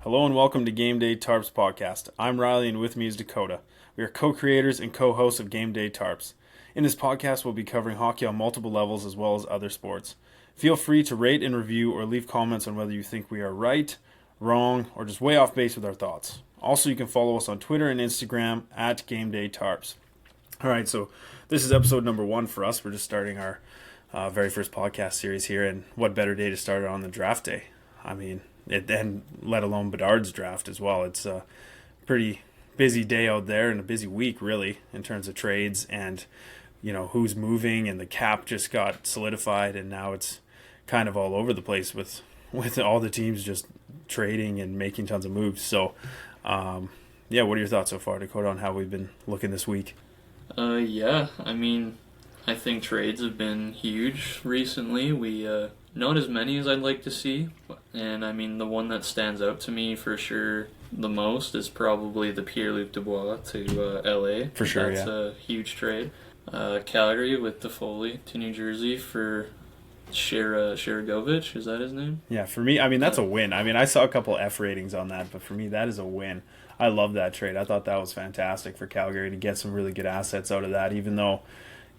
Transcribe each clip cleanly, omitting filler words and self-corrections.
Hello and welcome to Gameday Tarps podcast. I'm Riley and with me is Dakota. We are co-creators and co-hosts of Gameday Tarps. In this podcast, we'll be covering hockey on multiple levels as well as other sports. Feel free to rate and review or leave comments on whether you think we are right, wrong, or just way off base with our thoughts. Also, you can follow us on Twitter and Instagram at Gameday Tarps. All right, so this is episode number 1 for us. We're just starting our very first podcast series here, and what better day to start it on the draft day? I mean, and let alone Bedard's draft as well. It's a pretty busy day out there and a busy week, really, in terms of trades and, you know, who's moving, and the cap just got solidified, and now it's kind of all over the place with all the teams just trading and making tons of moves. So, yeah, what are your thoughts so far, Dakota, on how we've been looking this week? I think trades have been huge recently. Not as many as I'd like to see, and I mean the one that stands out to me for sure the most is probably the Pierre-Luc Dubois to LA. For sure, That's a huge trade. Calgary with Toffoli to New Jersey for Sharagovich, is that his name? Yeah, for me, I mean, that's a win. I mean, I saw a couple F ratings on that, but for me, that is a win. I love that trade. I thought that was fantastic for Calgary to get some really good assets out of that, even though,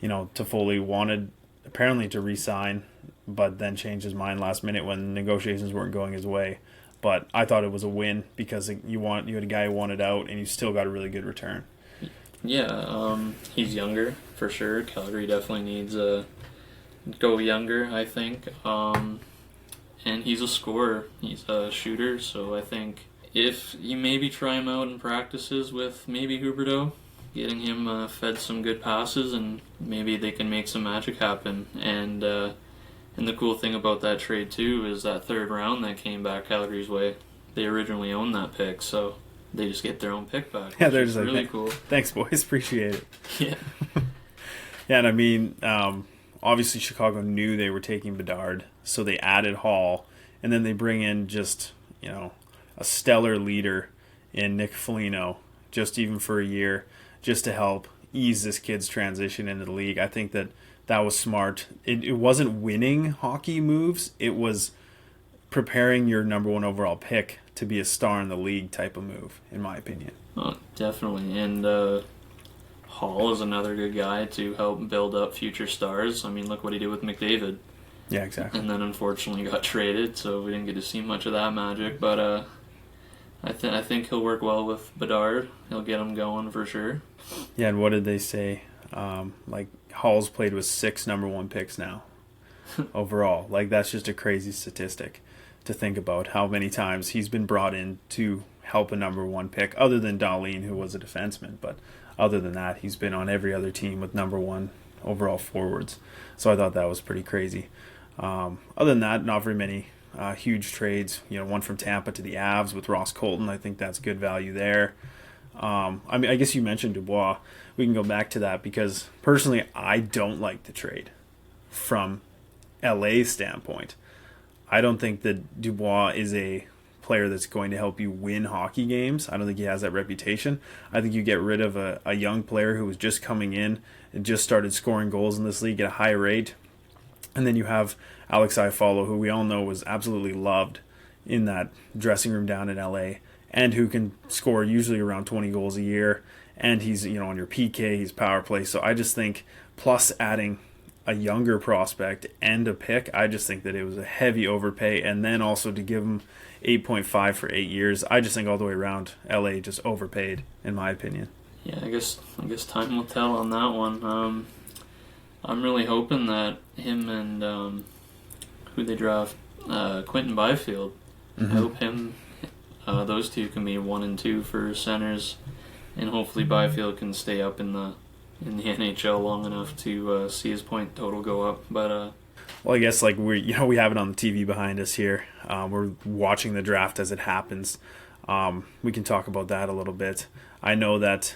you know, Toffoli wanted apparently to re-sign, but then changed his mind last minute when negotiations weren't going his way. But I thought it was a win because you had a guy who wanted out, and you still got a really good return. Yeah, he's younger for sure. Calgary definitely needs go younger, I think. And he's a scorer. He's a shooter, so I think if you maybe try him out in practices with maybe Huberdeau, getting him fed some good passes, and maybe they can make some magic happen. And the cool thing about that trade too is that third round that came back Calgary's way. They originally owned that pick, so they just get their own pick back. Yeah, they're just really like, cool. Thanks, boys. Appreciate it. Yeah. Yeah, and I mean, obviously Chicago knew they were taking Bedard, so they added Hall, and then they bring in just, you know, a stellar leader in Nick Foligno, just even for a year, just to help ease this kid's transition into the league. I think that was smart. It wasn't winning hockey moves. It was preparing your number 1 overall pick to be a star in the league type of move, in my opinion. Oh, definitely. And Hall is another good guy to help build up future stars. I mean, look what he did with McDavid. Yeah, exactly. And then unfortunately got traded, so we didn't get to see much of that magic. But I think he'll work well with Bedard. He'll get him going for sure. Yeah, and what did they say? Like, Hall's played with 6 number 1 picks now overall. Like, that's just a crazy statistic to think about how many times he's been brought in to help a number 1 pick, other than Dahlin, who was a defenseman. But other than that, he's been on every other team with number 1 overall forwards. So I thought that was pretty crazy. Other than that, not very many huge trades. You know, one from Tampa to the Avs with Ross Colton. I think that's good value there. I mean, I guess you mentioned Dubois. We can go back to that because personally, I don't like the trade from LA's standpoint. I don't think that Dubois is a player that's going to help you win hockey games. I don't think he has that reputation. I think you get rid of a young player who was just coming in and just started scoring goals in this league at a high rate. And then you have Alex Iafallo, who we all know was absolutely loved in that dressing room down in LA, and who can score usually around 20 goals a year. And he's, you know, on your PK, he's power play. So I just think, plus adding a younger prospect and a pick, I just think that it was a heavy overpay. And then also to give him 8.5 for 8 years, I just think all the way around, LA just overpaid, in my opinion. Yeah, I guess time will tell on that one. I'm really hoping that him and who they draft, Quentin Byfield. Mm-hmm. I hope those two can be 1 and 2 for centers, and hopefully Byfield can stay up in the NHL long enough to see his point total go up. But well, I guess like we have it on the TV behind us here. We're watching the draft as it happens. We can talk about that a little bit. I know that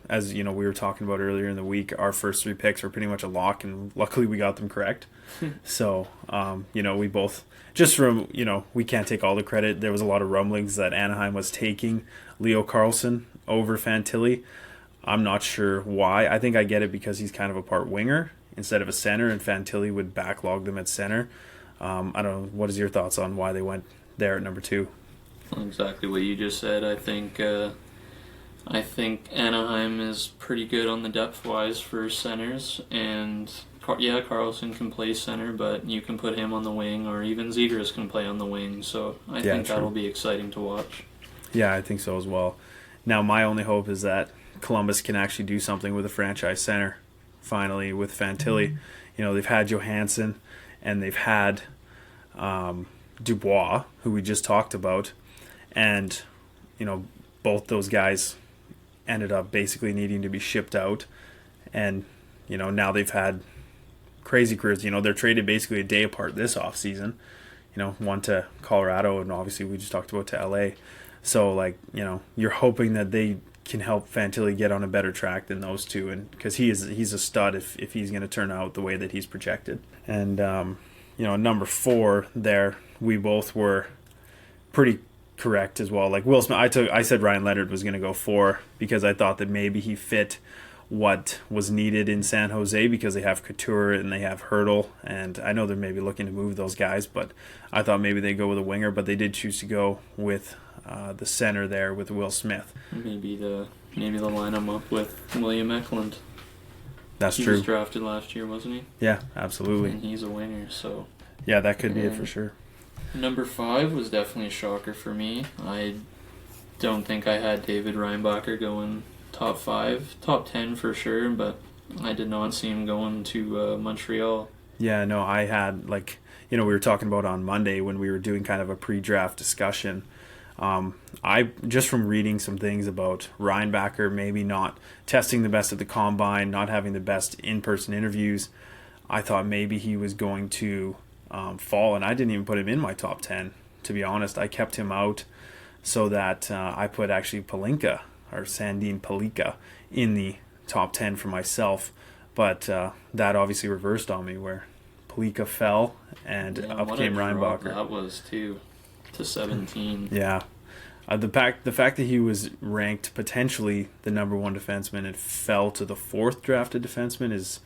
as you know, we were talking about earlier in the week, our first 3 picks were pretty much a lock, and luckily we got them correct. So, you know, we both, just from, you know, we can't take all the credit. There was a lot of rumblings that Anaheim was taking Leo Carlsson over Fantilli. I'm not sure why. I think I get it because he's kind of a part winger instead of a center, and Fantilli would backlog them at center. I don't know. What is your thoughts on why they went there at number 2? Exactly what you just said. I think Anaheim is pretty good on the depth wise for centers, and Carlson can play center, but you can put him on the wing, or even Zegras can play on the wing. So I think true. that'll be exciting to watch. Yeah, I think so as well. Now, my only hope is that Columbus can actually do something with a franchise center. Finally, with Fantilli, they've had Johansson, and they've had Dubois, who we just talked about, and both those guys ended up basically needing to be shipped out, and now they've had crazy careers. They're traded basically a day apart this off season. One to Colorado, and obviously we just talked about to LA. So you're hoping that they can help Fantilli get on a better track than those two, and because he's a stud if he's going to turn out the way that he's projected. And number 4 there, we both were pretty correct as well. Like Will Smith, I said Ryan Leonard was going to go 4 because I thought that maybe he fit what was needed in San Jose because they have Couture and they have Hurdle, and I know they're maybe looking to move those guys, but I thought maybe they go with a winger, but they did choose to go with the center there with Will Smith. Maybe they'll line him up with William Eklund. That's he true. He was drafted last year, wasn't he? Yeah, absolutely. And he's a winger, so... Yeah, that could be it for sure. Number 5 was definitely a shocker for me. I don't think I had David Reinbacher going top 5, top 10 for sure, but I did not see him going to Montreal. Yeah, no, I had, we were talking about on Monday when we were doing kind of a pre-draft discussion. I just from reading some things about Reinbacher maybe not testing the best at the combine, not having the best in-person interviews, I thought maybe he was going to fall, and I didn't even put him in my top 10, to be honest. I kept him out so that I put actually Palinka, or Sandin Palika, in the top 10 for myself, but that obviously reversed on me where Palika fell and up came Reinbacher. That was too, to 17. Yeah. The fact that he was ranked potentially the number 1 defenseman and fell to the 4th drafted defenseman is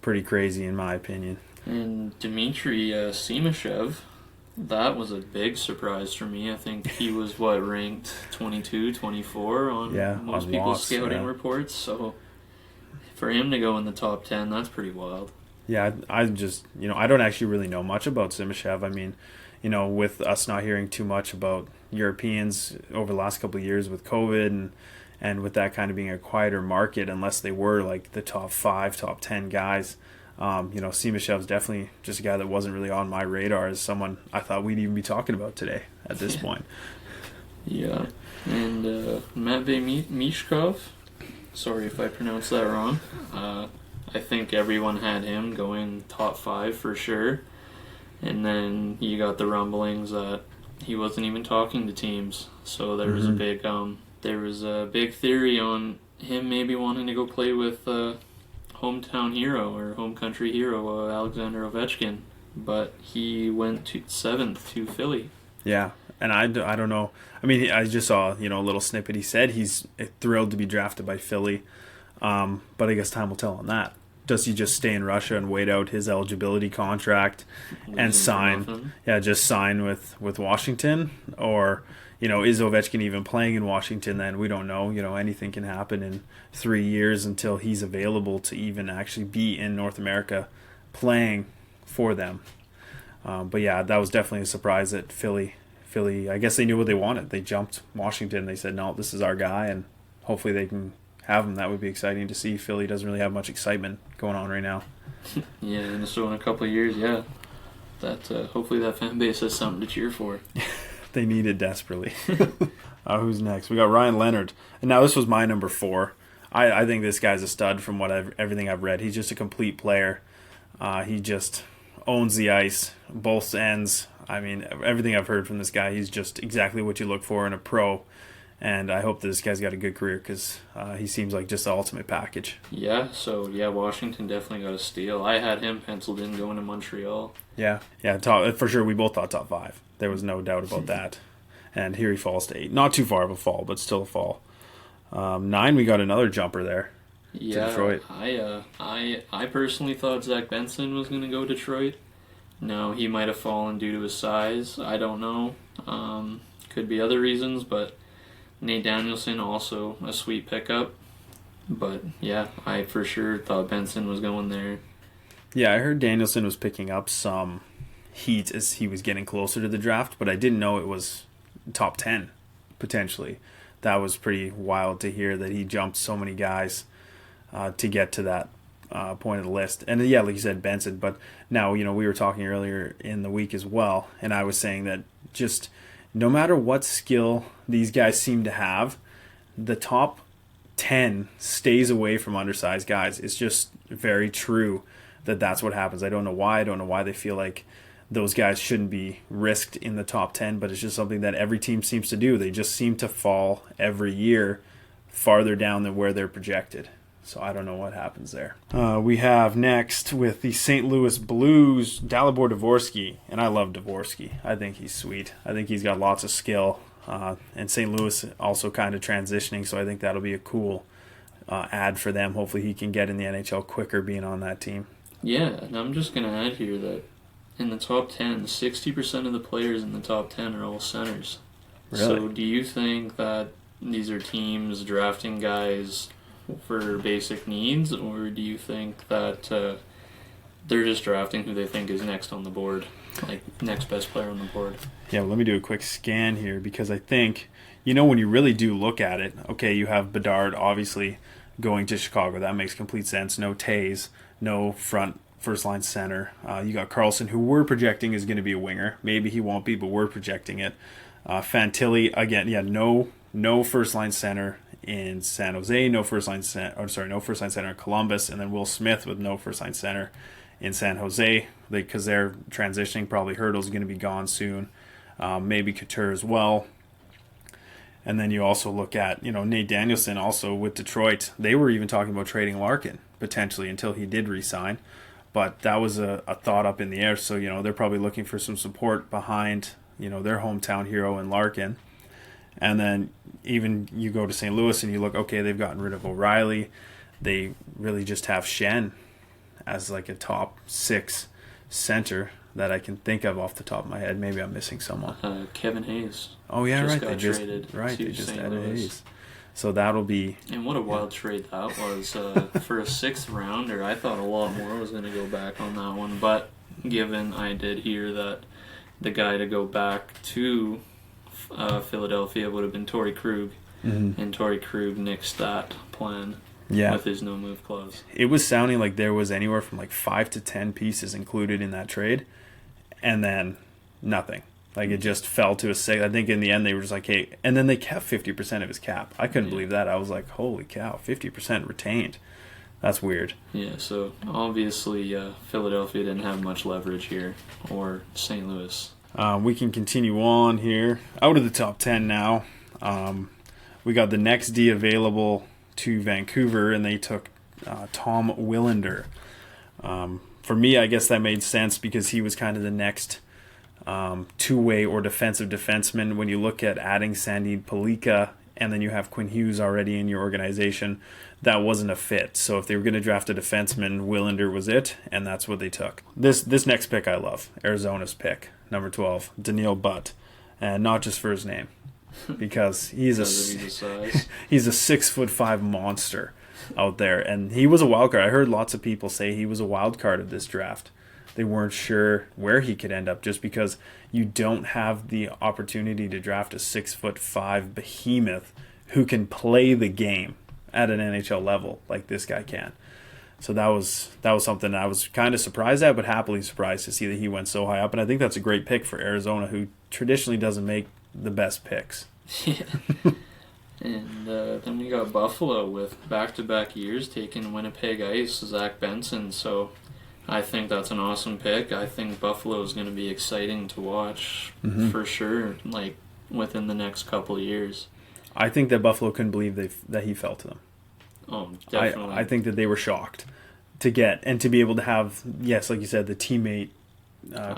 pretty crazy in my opinion. And Dmitry Simashev, that was a big surprise for me. I think he was, ranked 22, 24 on most people's scouting reports. So for him to go in the top 10, that's pretty wild. Yeah, I just, I don't actually really know much about Simashev. I mean, with us not hearing too much about Europeans over the last couple of years with COVID and with that kind of being a quieter market, unless they were like the top 5, top 10 guys, Simashev's definitely just a guy that wasn't really on my radar as someone I thought we'd even be talking about today at this point. Yeah, and Matvey Mishkov, sorry if I pronounced that wrong. I think everyone had him going top 5 for sure. And then you got the rumblings that he wasn't even talking to teams. So there was a big theory on him maybe wanting to go play with hometown hero or home country hero Alexander Ovechkin, but he went to 7th to Philly. Yeah, and I don't know. I mean, I just saw a little snippet. He said he's thrilled to be drafted by Philly, but I guess time will tell on that. Does he just stay in Russia and wait out his eligibility contract and sign? Yeah, just sign with Washington, or is Ovechkin even playing in Washington? Then we don't know. Anything can happen in 3 years until he's available to even actually be in North America playing for them. But yeah, that was definitely a surprise that Philly. I guess they knew what they wanted. They jumped Washington. They said, no, this is our guy, and hopefully they can have him. That would be exciting to see. Philly doesn't really have much excitement going on right now. Yeah, and so in a couple of years, that hopefully that fan base has something to cheer for. They need it desperately. Who's next? We got Ryan Leonard, and now this was my number 4. I think this guy's a stud from everything I've read. He's just a complete player. He just owns the ice, both ends. I mean, everything I've heard from this guy, he's just exactly what you look for in a pro. And I hope that this guy's got a good career because he seems like just the ultimate package. Yeah, so Washington definitely got a steal. I had him penciled in going to Montreal. Yeah, for sure. We both thought top 5. There was no doubt about that. And here he falls to 8. Not too far of a fall, but still a fall. 9, we got another jumper there. Yeah, to Detroit. I personally thought Zach Benson was going to go Detroit. No, he might have fallen due to his size. I don't know. Could be other reasons, but Nate Danielson also a sweet pickup. But yeah, I for sure thought Benson was going there. Yeah, I heard Danielson was picking up some heat as he was getting closer to the draft, but I didn't know it was top 10, potentially. That was pretty wild to hear that he jumped so many guys to get to that point of the list. And yeah, like you said, Benson. But now, we were talking earlier in the week as well, and I was saying that just no matter what skill these guys seem to have, the top 10 stays away from undersized guys. It's just very true that that's what happens. I don't know why. I don't know why they feel like those guys shouldn't be risked in the top 10, but it's just something that every team seems to do. They just seem to fall every year farther down than where they're projected. So I don't know what happens there. We have next with the St. Louis Blues, Dalibor Dvorsky. And I love Dvorsky. I think he's sweet. I think he's got lots of skill. And St. Louis also kind of transitioning, so I think that'll be a cool add for them. Hopefully he can get in the NHL quicker being on that team. Yeah, and I'm just going to add here that in the top 10, 60% of the players in the top 10 are all centers. Really? So do you think that these are teams drafting guys for basic needs, or do you think that they're just drafting who they think is next on the board, like next best player on the board? Yeah, well, let me do a quick scan here because I think, when you really do look at it, okay, you have Bedard obviously going to Chicago. That makes complete sense. No Tays, no first-line center. You got Carlson, who we're projecting is going to be a winger. Maybe he won't be, but we're projecting it. Fantilli, again, no first-line center in San Jose, no first-line center in Columbus, and then Will Smith with no first-line center in San Jose because they're transitioning. Probably Hurdle's going to be gone soon. Maybe Couture as well. And then you also look at, Nate Danielson also with Detroit. They were even talking about trading Larkin potentially until he did re-sign. But that was a thought up in the air. So, they're probably looking for some support behind, their hometown hero in Larkin. And then even you go to St. Louis and you look, okay, they've gotten rid of O'Reilly. They really just have Schenn as like a top 6 center that I can think of off the top of my head. Maybe I'm missing someone. Kevin Hayes. Oh yeah, right. They just added Hayes. So that'll be. And what a wild trade that was for a 6th rounder. I thought a lot more was going to go back on that one, but given I did hear that the guy to go back to Philadelphia would have been Torrey Krug, and Torrey Krug nixed that plan. Yeah. With his no-move clause. It was sounding like there was anywhere from like 5 to 10 pieces included in that trade, and then nothing. Like it just fell to a 6. I think in the end they were just like, hey, and then they kept 50% of his cap. I couldn't believe that. I was like, holy cow, 50% retained. That's weird. Yeah, so obviously Philadelphia didn't have much leverage here, or St. Louis. We can continue on here. Out of the top 10 now. We got the next D available to Vancouver, and they took Tom Willander. For me, I guess that made sense because he was kind of the next two-way or defensive defenseman. When you look at adding Sandy Palika, and then you have Quinn Hughes already in your organization, that wasn't a fit. So if they were going to draft a defenseman, Willander was it, and that's what they took. This next pick I love, Arizona's pick, number 12, Daniil Butt, and not just for his name. Because he's a 6'5" monster out there, and he was a wild card. I heard lots of people say he was a wild card of this draft. They weren't sure where he could end up just because you don't have the opportunity to draft a 6'5" behemoth who can play the game at an NHL level like this guy can. So that was something I was kind of surprised at, but happily surprised to see that he went so high up. And I think that's a great pick for Arizona, who traditionally doesn't make the best picks. Yeah. And then we got Buffalo with back-to-back years taking Winnipeg Ice, Zach Benson. So I think that's an awesome pick. I think Buffalo is going to be exciting to watch for sure, like within the next couple of years. I think that Buffalo couldn't believe that he fell to them. Oh, definitely. I think that they were shocked to get and to be able to have, yes, like you said, the teammate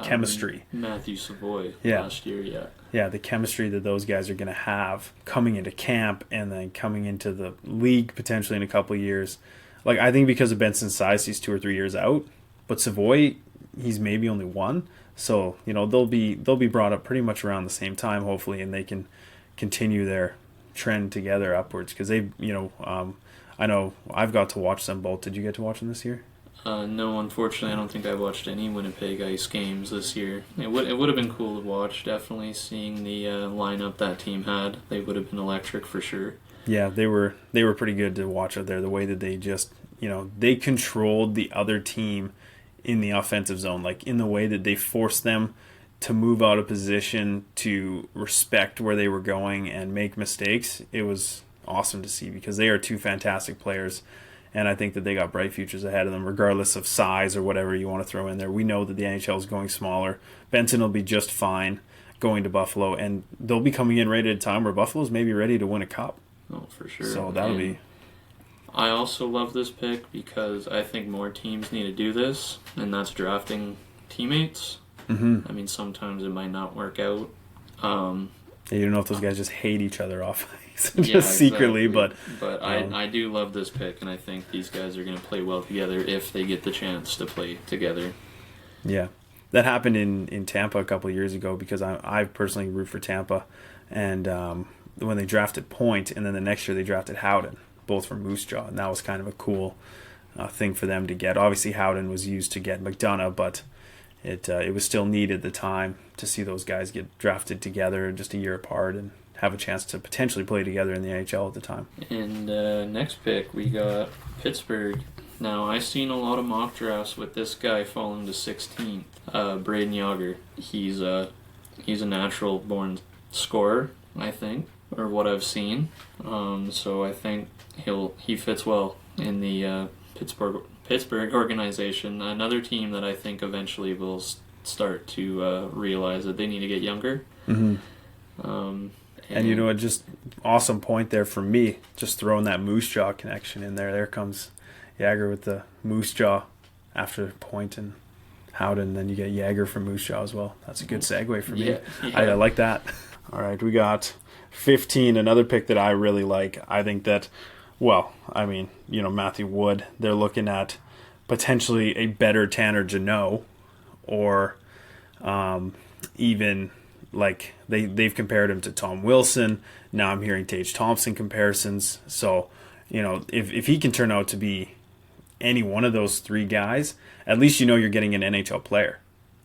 chemistry. Matthew Savoy last year, yeah. Yeah, the chemistry that those guys are going to have coming into camp and then coming into the league potentially in a couple of years. Like, I think because of Benson's size, he's 2 or 3 years out. But Savoy, he's maybe only 1. So they'll be brought up pretty much around the same time, hopefully, and they can continue their trend together upwards because I know I've got to watch them both. Did you get to watch them this year? No, unfortunately, I don't think I watched any Winnipeg Ice games this year. It would have been cool to watch. Definitely seeing the lineup that team had, they would have been electric for sure. Yeah, they were pretty good to watch out there. The way that they just they controlled the other team in the offensive zone, like in the way that they forced them to move out of position, to respect where they were going and make mistakes. It was awesome to see because they are two fantastic players. And I think that they got bright futures ahead of them, regardless of size or whatever you want to throw in there. We know that the NHL is going smaller. Benson will be just fine going to Buffalo, and they'll be coming in right at a time where Buffalo's maybe ready to win a cup. Oh, for sure. So that'll be... I also love this pick because I think more teams need to do this, and that's drafting teammates. Mm-hmm. I mean, sometimes it might not work out. You don't know if those guys just hate each other off Yeah, secretly, exactly. But I do love this pick, and I think these guys are going to play well together if they get the chance to play together. Yeah, that happened in Tampa a couple of years ago because I personally root for Tampa, and when they drafted Point, and then the next year they drafted Howden, both from Moose Jaw, and that was kind of a cool thing for them to get. Obviously, Howden was used to get McDonough, but it was still needed at the time to see those guys get drafted together just a year apart and have a chance to potentially play together in the NHL at the time. And next pick, we got Pittsburgh. Now, I've seen a lot of mock drafts with this guy falling to 16th, Braden Yager. He's a natural-born scorer, I think, or what I've seen. So I think he fits well in the Pittsburgh organization. Another team that I think eventually will start to realize that they need to get younger. Mm-hmm. And just awesome point there for me, just throwing that Moose Jaw connection in there. There comes Yager with the Moose Jaw after Point and Howden, then you get Yager from Moose Jaw as well. That's a good segue for me. Yeah. I like that. All right, we got 15, another pick that I really like. I think that, Matthew Wood, they're looking at potentially a better Tanner Jeannot, or even like they've compared him to Tom Wilson. Now I'm hearing Tage Thompson comparisons. So, if he can turn out to be any one of those three guys, at least you're getting an NHL player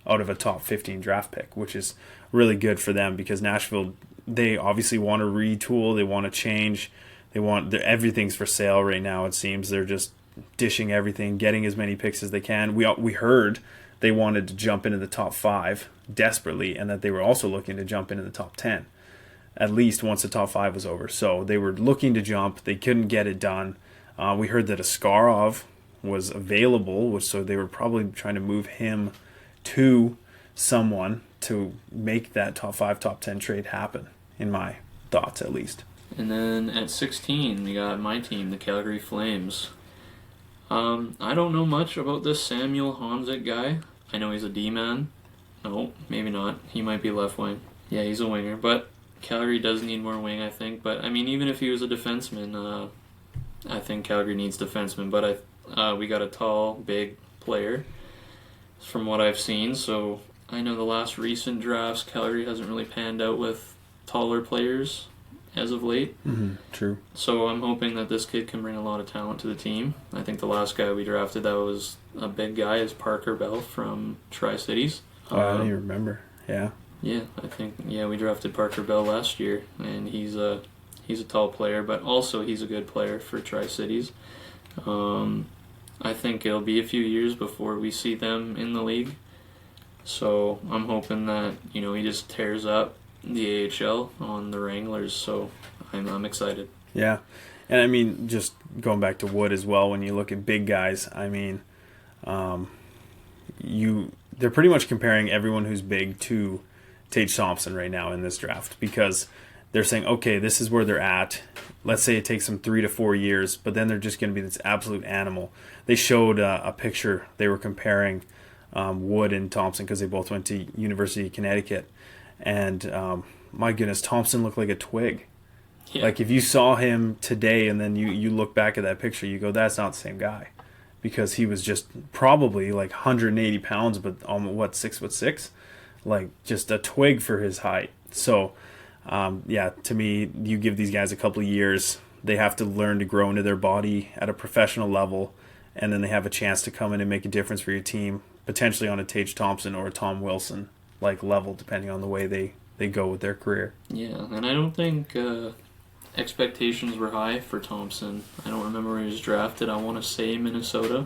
out of a top 15 draft pick, which is really good for them because Nashville, they obviously want to retool, they want to change, everything's for sale right now. It seems they're just dishing everything, getting as many picks as they can. We heard they wanted to jump into the top 5 desperately, and that they were also looking to jump into the top 10 at least once the top 5 was over. So they were looking to jump, they couldn't get it done. We heard that Askarov was available, so they were probably trying to move him to someone to make that top 5, top 10 trade happen, in my thoughts at least. And then at 16, we got my team, the Calgary Flames. I don't know much about this Samuel Honzek guy. I know he's a D-man. No, maybe not. He might be left wing. Yeah, he's a winger. But Calgary does need more wing, I think. But, even if he was a defenseman, I think Calgary needs defensemen. But we got a tall, big player from what I've seen. So I know the last recent drafts, Calgary hasn't really panned out with taller players as of late. Mm-hmm, true. So I'm hoping that this kid can bring a lot of talent to the team. I think the last guy we drafted that was a big guy is Parker Bell from Tri-Cities. I don't even remember. Yeah. Yeah, I think we drafted Parker Bell last year, and he's a tall player, but also he's a good player for Tri-Cities. I think it'll be a few years before we see them in the league. So I'm hoping that he just tears up the AHL on the Wranglers. So I'm excited. Yeah, and just going back to Wood as well. When you look at big guys, they're pretty much comparing everyone who's big to Tage Thompson right now in this draft because they're saying, okay, this is where they're at. Let's say it takes them 3 to 4 years, but then they're just going to be this absolute animal. They showed a picture. They were comparing Wood and Thompson because they both went to University of Connecticut. And my goodness, Thompson looked like a twig. Yeah. Like if you saw him today and then you look back at that picture, you go, that's not the same guy. Because he was just probably like 180 pounds, but 6'6", like just a twig for his height. So, yeah, to me, you give these guys a couple of years, they have to learn to grow into their body at a professional level, and then they have a chance to come in and make a difference for your team, potentially on a Tage Thompson or a Tom Wilson like level, depending on the way they go with their career. Yeah, and I don't think expectations were high for Thompson. I don't remember where he was drafted. I want to say Minnesota.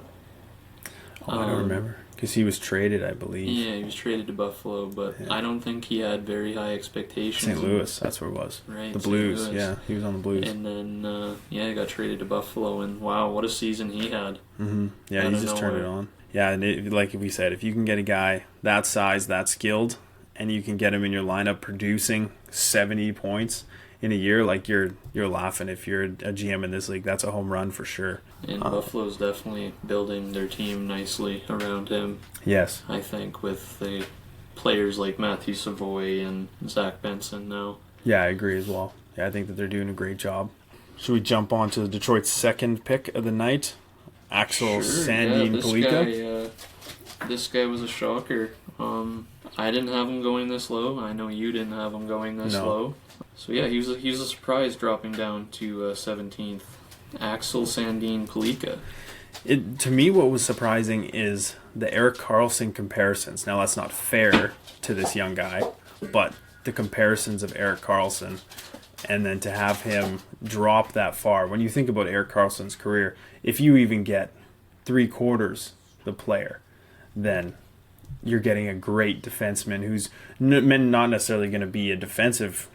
Oh, I don't remember. Because he was traded, I believe. Yeah, he was traded to Buffalo, but Yeah. I don't think he had very high expectations. St. Louis, that's where it was. Right, The St. Blues, Louis. yeah. He was on the Blues. And then, he got traded to Buffalo, and wow, what a season he had. Mm-hmm. Yeah, Out he of just turned it nowhere. on. Yeah, and like we said, if you can get a guy that size, that skilled, and you can get him in your lineup producing 70 points in a year, like you're laughing. If you're a GM in this league, that's a home run for sure. And Buffalo's definitely building their team nicely around him, Yes. I think, with the players like Matthew Savoy and Zach Benson now. Yeah, I agree as well. Yeah, I think that they're doing a great job. Should we jump on to Detroit's second pick of the night? Axel Sandin Palika? This guy was a shocker. I didn't have him going this low. I know you didn't have him going this No. low. So yeah, he was a surprise dropping down to 17th. Axel Sandin Palika. To me, what was surprising is the Erik Karlsson comparisons. Now, that's not fair to this young guy, but the comparisons of Erik Karlsson, and then to have him drop that far. When you think about Erik Karlsson's career, if you even get 3/4 the player, then you're getting a great defenseman who's not necessarily going to be a defensive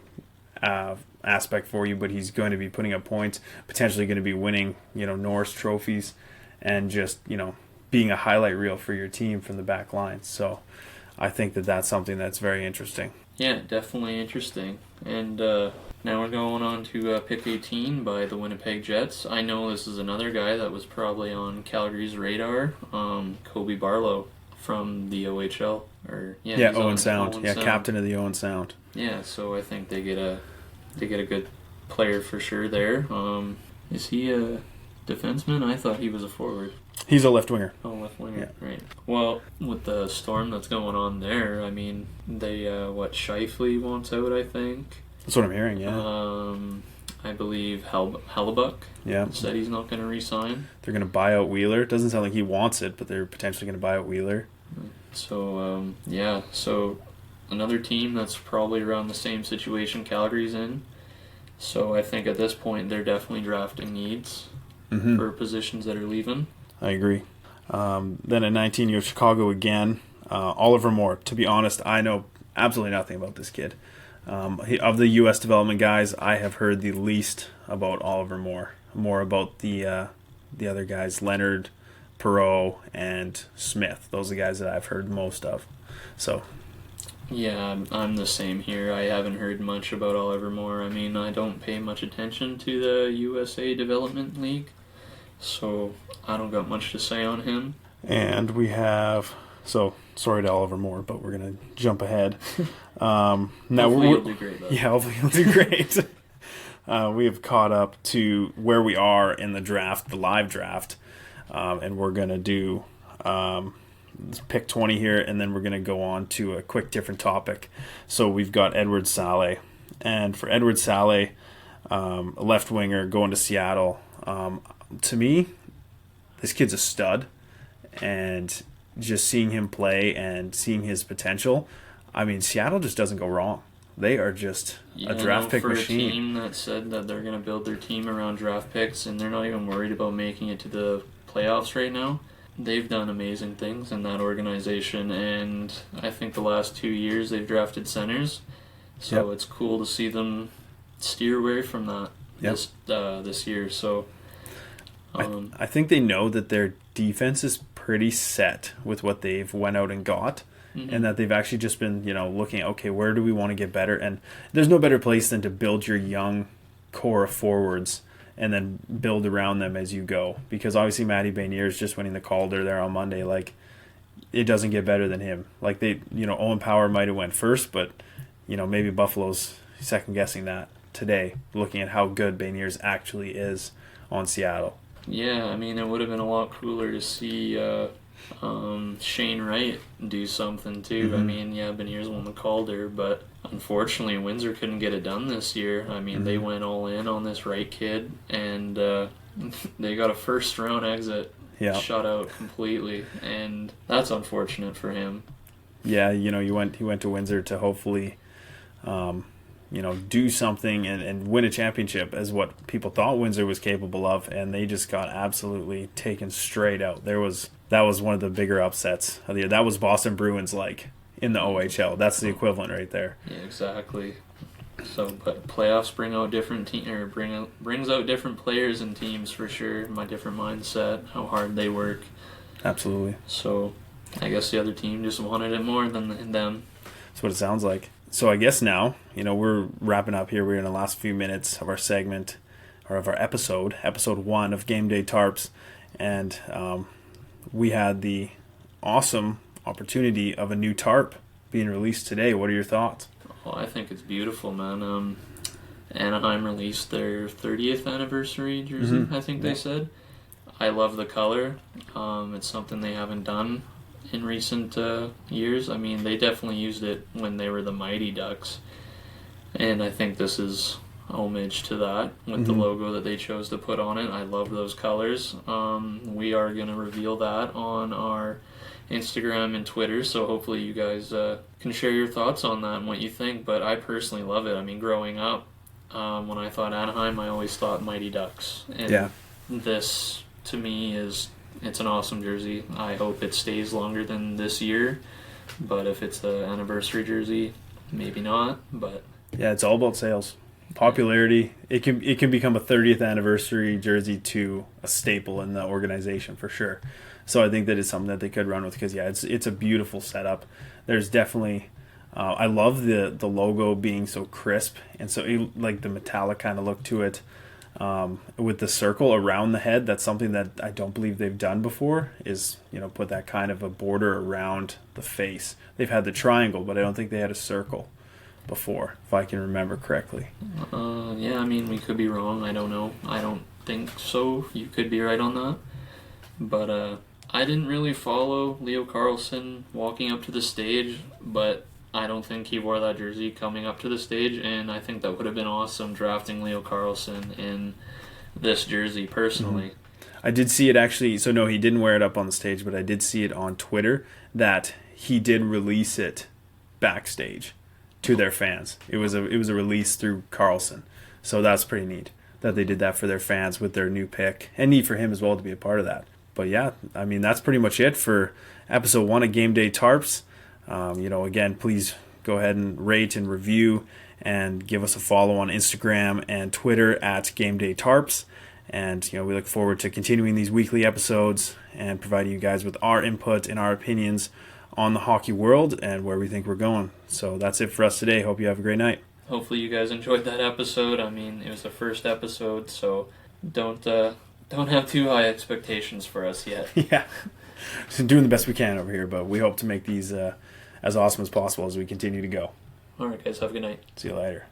aspect for you, but he's going to be putting up points, potentially going to be winning, Norris trophies, and just, being a highlight reel for your team from the back line. So I think that that's something that's very interesting. Yeah, definitely interesting. And now we're going on to pick 18 by the Winnipeg Jets. I know this is another guy that was probably on Calgary's radar, Kobe Barlow from the OHL. Owen Sound. Captain of the Owen Sound. Yeah, so I think they get a good player for sure there. Is he a defenseman? I thought he was a forward. He's a left winger. Oh, left winger, Yeah. right. Well, with the storm that's going on there, I mean, they, Scheifele wants out, I think. That's what I'm hearing, yeah. I believe Hellebuck Yeah. said he's not going to re-sign. They're going to buy out Wheeler. It doesn't sound like he wants it, but they're potentially going to buy out Wheeler. So, so another team that's probably around the same situation Calgary's in. So I think at this point they're definitely drafting needs for positions that are leaving. I agree. Then at 19, you have Chicago again. Oliver Moore. To be honest, I know absolutely nothing about this kid. Of the U.S. development guys, I have heard the least about Oliver Moore. More about the other guys, Leonard, Perreault, and Smith. Those are the guys that I've heard most of. So, yeah, I'm the same here. I haven't heard much about Oliver Moore. I mean, I don't pay much attention to the USA Development League, so I don't got much to say on him. and we have... So, sorry to Oliver Moore, but we're going to jump ahead. Now Hopefully you'll do great, though. Yeah, hopefully you'll do great. We have caught up to where we are in the draft, the live draft, and we're going to do pick 20 here, and then we're going to go on to a quick different topic. So we've got Edward Saleh, and for Edward Saleh, a left winger going to Seattle, to me, this kid's a stud, and just seeing him play and seeing his potential, I mean, Seattle just doesn't go wrong. They are just a draft pick for machine. A team that said that they're going to build their team around draft picks and they're not even worried about making it to the playoffs right now, they've done amazing things in that organization. And I think the last 2 years they've drafted centers, so It's cool to see them steer away from that this year. So I think they know that their defense is pretty set with what they've went out and got, and that they've actually just been, looking at, okay, where do we want to get better? And there's no better place than to build your young core of forwards and then build around them as you go. Because obviously Matty Beniers just winning the Calder there on Monday, like, it doesn't get better than him. Like, Owen Power might have went first, but, maybe Buffalo's second-guessing that today, looking at how good Beniers actually is on Seattle. yeah, I mean, it would have been a lot cooler to see Shane Wright do something too. I mean, yeah, Beniers won the Calder, but unfortunately Windsor couldn't get it done this year. I mean, they went all in on this Wright kid, and they got a first round exit shut out completely, and that's unfortunate for him. Yeah, he went to Windsor to hopefully do something and win a championship, as what people thought Windsor was capable of, and they just got absolutely taken straight out. That was one of the bigger upsets of the year. That was Boston Bruins in the OHL. That's the equivalent right there. Yeah, exactly. So, but playoffs bring out different brings out different players and teams for sure. My different mindset, how hard they work. Absolutely. So, I guess the other team just wanted it more than them. That's what it sounds like. So I guess now, we're wrapping up here. We're in the last few minutes of our segment, or of our episode 1 of Gameday Tarps, and we had the awesome opportunity of a new tarp being released today. What are your thoughts? Oh, I think it's beautiful, man. Anaheim released their 30th anniversary jersey, I think they said. I love the color. It's something they haven't done in recent years. I mean, they definitely used it when they were the Mighty Ducks, and I think this is homage to that with the logo that they chose to put on it. I love those colors. We are going to reveal that on our Instagram and Twitter, so hopefully you guys can share your thoughts on that and what you think. But I personally love it. I mean, growing up, when I thought Anaheim, I always thought Mighty Ducks, and this to me it's an awesome jersey. I hope it stays longer than this year, but if it's the anniversary jersey, maybe not. But yeah, it's all about sales, popularity. It can become a 30th anniversary jersey to a staple in the organization for sure. So I think that it's something that they could run with, because it's a beautiful setup. There's definitely I love the logo being so crisp, and so like the metallic kind of look to it. With the circle around the head, that's something that I don't believe they've done before, is put that kind of a border around the face. They've had the triangle, but I don't think they had a circle before, if I can remember correctly. Yeah, I mean, we could be wrong. I don't know. I don't think so. You could be right on that. But I didn't really follow Leo Carlsson walking up to the stage, but I don't think he wore that jersey coming up to the stage, and I think that would have been awesome, drafting Leo Carlsson in this jersey personally. I did see it actually, so no, he didn't wear it up on the stage, but I did see it on Twitter that he did release it backstage to their fans. It was a release through Carlsson, so that's pretty neat that they did that for their fans with their new pick, and neat for him as well to be a part of that. But yeah, I mean, that's pretty much it for episode 1 of Gameday Tarps. Again, please go ahead and rate and review and give us a follow on Instagram and Twitter at Gameday Tarps. And, we look forward to continuing these weekly episodes and providing you guys with our input and our opinions on the hockey world and where we think we're going. So that's it for us today. Hope you have a great night. Hopefully you guys enjoyed that episode. I mean, it was the first episode, so don't have too high expectations for us yet. Yeah. Doing the best we can over here, but we hope to make these as awesome as possible as we continue to go. All right, guys. Have a good night. See you later.